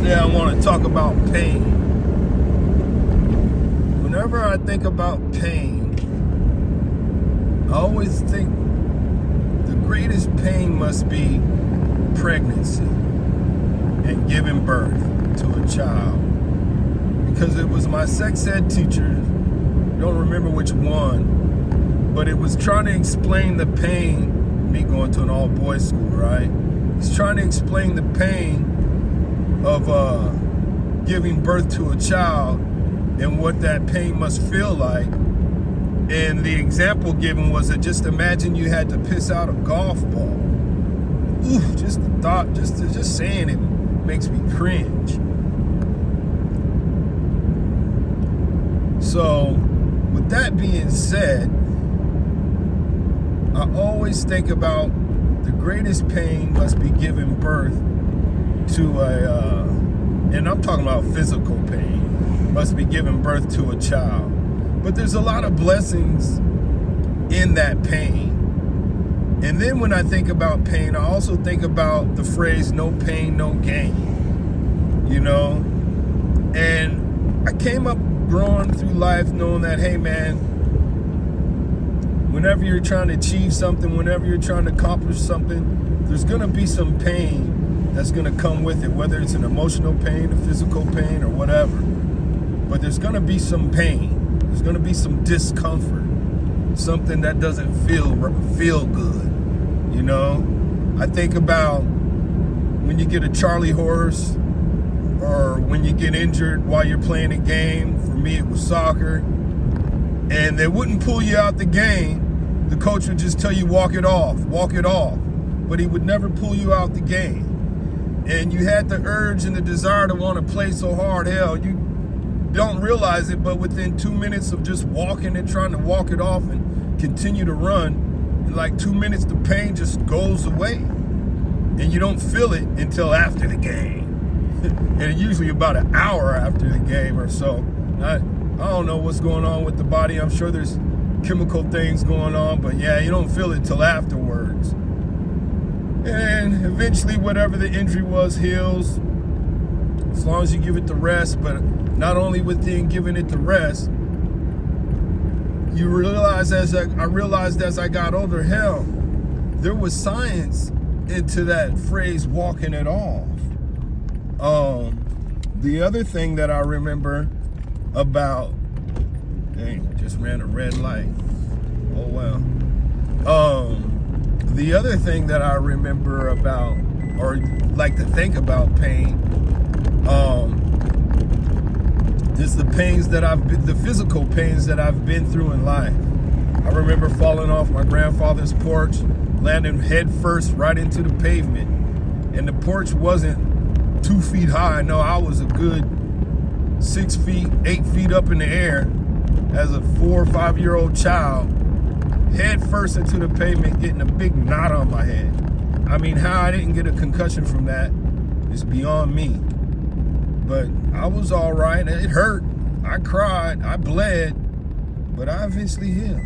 Today I want to talk about pain. Whenever I think about pain, I always think the greatest pain must be pregnancy and giving birth to a child. Because it was my sex ed teacher, I don't remember which one, but it was trying to explain the pain, me going to an all-boys school, right? He's trying to explain the pain of giving birth to a child and what that pain must feel like. And the example given was that just imagine you had to piss out a golf ball. Ooh, just the thought, just saying it makes me cringe. So, with that being said, I always think about the greatest pain must be giving birth to and I'm talking about physical pain, must be giving birth to a child. But there's a lot of blessings in that pain. And then when I think about pain, I also think about the phrase, no pain, no gain, you know? And I came up growing through life knowing that, hey man, whenever you're trying to achieve something, whenever you're trying to accomplish something, there's gonna be some pain that's gonna come with it, whether it's an emotional pain, a physical pain, or whatever. But there's gonna be some pain. There's gonna be some discomfort, something that doesn't feel good, you know? I think about when you get a Charlie horse, or when you get injured while you're playing a game. For me, it was soccer. And they wouldn't pull you out the game. The coach would just tell you, walk it off. But he would never pull you out the game. And you had the urge and the desire to want to play so hard. Hell, you don't realize it, but within 2 minutes of just walking and trying to walk it off and continue to run, in like 2 minutes, the pain just goes away. And you don't feel it until after the game. And usually about an hour after the game or so. I don't know what's going on with the body. I'm sure there's chemical things going on, but yeah, you don't feel it till afterwards. And eventually, whatever the injury was heals, as long as you give it the rest. But not only within giving it the rest, you realize I realized as I got older, hell, there was science into that phrase, walking it off. The other thing that I remember about, dang, just ran a red light. Oh well. The other thing that I remember about, or like to think about pain, is the pains that the physical pains that I've been through in life. I remember falling off my grandfather's porch, landing head first right into the pavement, and the porch wasn't 2 feet high. No, I was a good 6 feet, 8 feet up in the air as a 4 or 5 year old child, head first into the pavement, getting a big knot on my head. I mean, how I didn't get a concussion from that is beyond me. But I was all right. It hurt. I cried. I bled. But I eventually healed.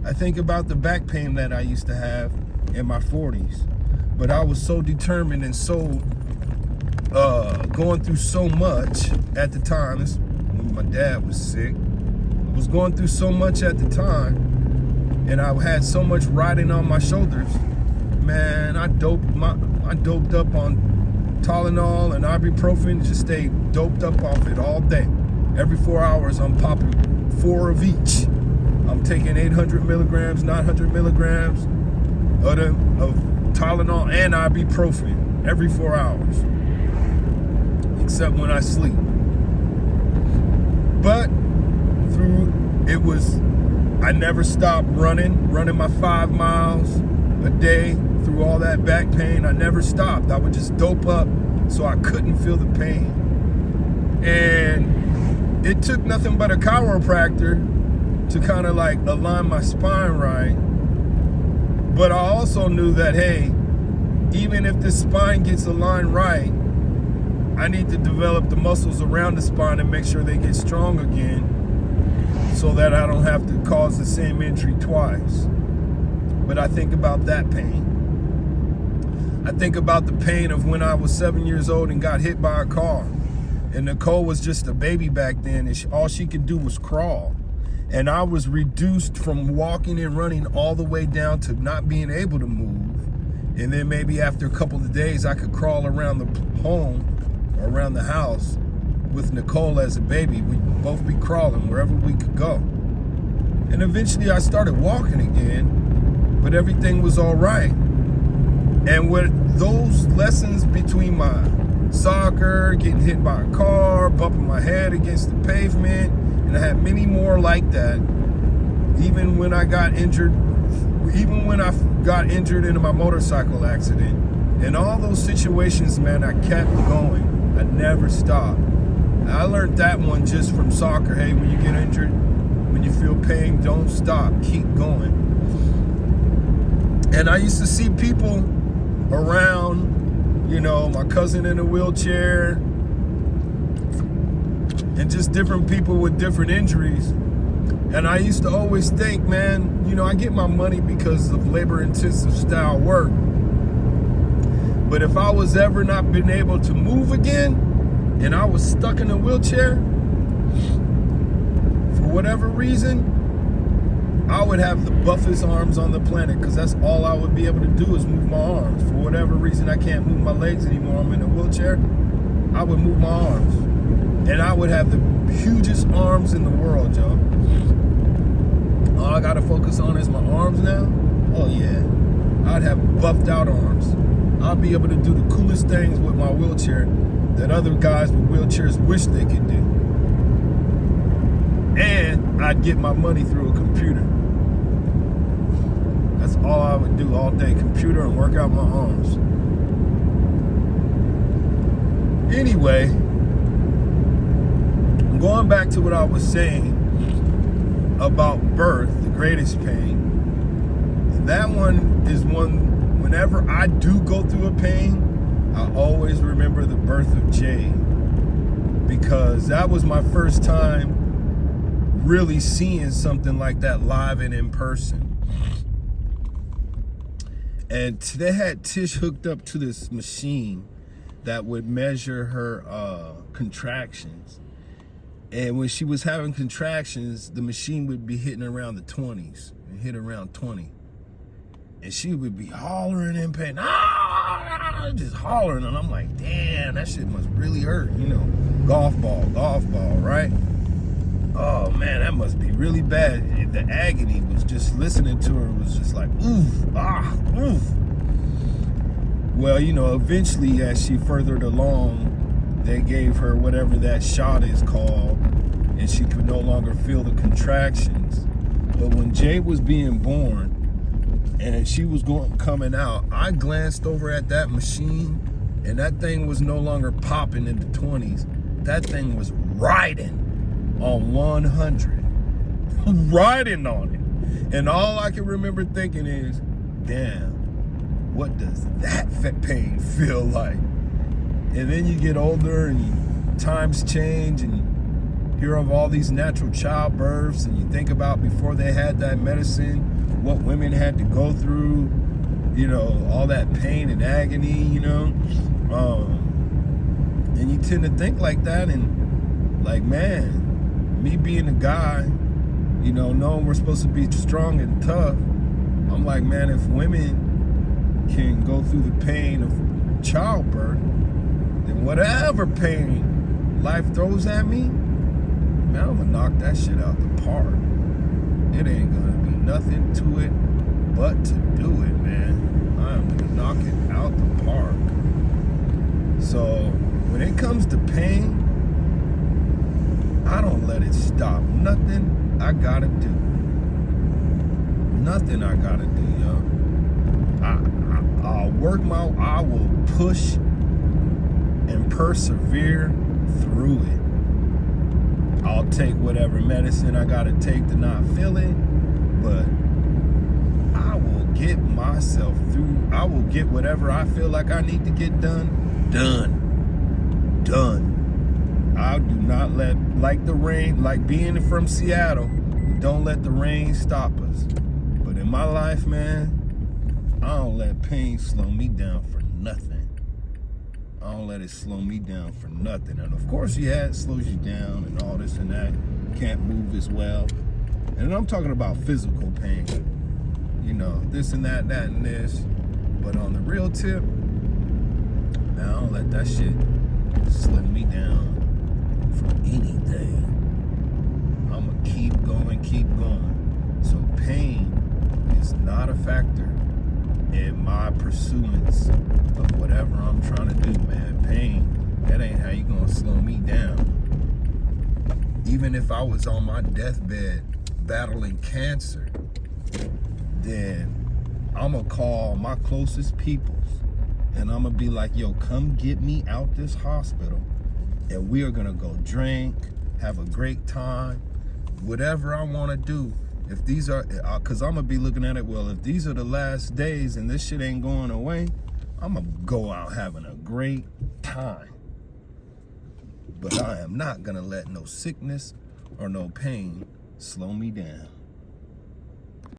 I think about the back pain that I used to have in my 40s. But I was so determined and so going through so much at the time. This when my dad was sick. I was going through so much at the time, and I had so much riding on my shoulders. Man, I doped up on Tylenol and ibuprofen, just stayed doped up off it all day. Every 4 hours, I'm popping 4 of each. I'm taking 800 milligrams, 900 milligrams of Tylenol and ibuprofen every 4 hours, except when I sleep. But I never stopped running my 5 miles a day through all that back pain. I never stopped. I would just dope up so I couldn't feel the pain. And it took nothing but a chiropractor to kind of like align my spine right. But I also knew that, hey, even if the spine gets aligned right, I need to develop the muscles around the spine and make sure they get strong again so that I don't have to cause the same injury twice. But I think about that pain. I think about the pain of when I was 7 years old and got hit by a car. And Nicole was just a baby back then, and all she could do was crawl. And I was reduced from walking and running all the way down to not being able to move. And then maybe after a couple of days, I could crawl around the home, or around the house with Nicole as a baby. We'd both be crawling wherever we could go. And eventually I started walking again, but everything was all right. And with those lessons between my soccer, getting hit by a car, bumping my head against the pavement, and I had many more like that, even when I got injured in my motorcycle accident. In all those situations, man, I kept going. I never stopped. I learned that one just from soccer. Hey, when you get injured, when you feel pain, don't stop, keep going. And I used to see people around, you know, my cousin in a wheelchair, and just different people with different injuries. And I used to always think, man, you know, I get my money because of labor-intensive style work. But if I was ever not been able to move again, and I was stuck in a wheelchair, for whatever reason, I would have the buffest arms on the planet, because that's all I would be able to do is move my arms. For whatever reason, I can't move my legs anymore. I'm in a wheelchair. I would move my arms. And I would have the hugest arms in the world, Joe. All I gotta focus on is my arms now. Oh yeah, I'd have buffed out arms. I'll be able to do the coolest things with my wheelchair that other guys with wheelchairs wish they could do. And I'd get my money through a computer. That's all I would do all day, computer and work out my arms. Anyway, going back to what I was saying about birth, the greatest pain. That one is one, whenever I do go through a pain, I always remember the birth of Jay, because that was my first time really seeing something like that live and in person. And they had Tish hooked up to this machine that would measure her contractions. And when she was having contractions, the machine would be hitting around the 20s, and hit around 20. And she would be hollering in pain, just hollering. And I'm like, damn, that shit must really hurt, you know, golf ball, right? Oh man, that must be really bad. The agony was just listening to her was just like, oof. Well, you know, eventually as she furthered along, they gave her whatever that shot is called, and she could no longer feel the contractions. But when Jay was being born and she was coming out, I glanced over at that machine, and that thing was no longer popping in the 20s. That thing was riding on 100. Riding on it. And all I can remember thinking is, damn, what does that pain feel like? And then you get older and times change, and you hear of all these natural childbirths, and you think about before they had that medicine, what women had to go through, you know, all that pain and agony, you know. And you tend to think like that, and like, man, me being a guy, you know, knowing we're supposed to be strong and tough, I'm like, man, if women can go through the pain of childbirth, then whatever pain life throws at me, man, I'm gonna knock that shit out the park. It ain't gonna be nothing to it but to do it, man. I'm gonna knock it out the park. So when it comes to pain, I don't let it stop. Nothing I gotta do. Nothing I gotta do, yo. I will push and persevere through it. I'll take whatever medicine I gotta take to not feel it, but I will get myself through. I will get whatever I feel like I need to get done. I do not let, like the rain, like being from Seattle, don't let the rain stop us. But in my life, man, I don't let pain slow me down for I don't let it slow me down for nothing. And of course, yeah, it slows you down and all this and that. Can't move as well. And I'm talking about physical pain. You know, this and that and this. But on the real tip, man, I don't let that shit slow me down for anything. I'ma keep going. So pain is not a factor in my pursuance of whatever I'm trying to do, man. Pain, that ain't how you gonna slow me down. Even if I was on my deathbed battling cancer, then I'm gonna call my closest peoples and I'm gonna be like, yo, come get me out this hospital and we are gonna go drink, have a great time, whatever I wanna do. If these are, cause I'm gonna be looking at it, well, if these are the last days and this shit ain't going away, I'm gonna go out having a great time. But I am not gonna let no sickness or no pain slow me down.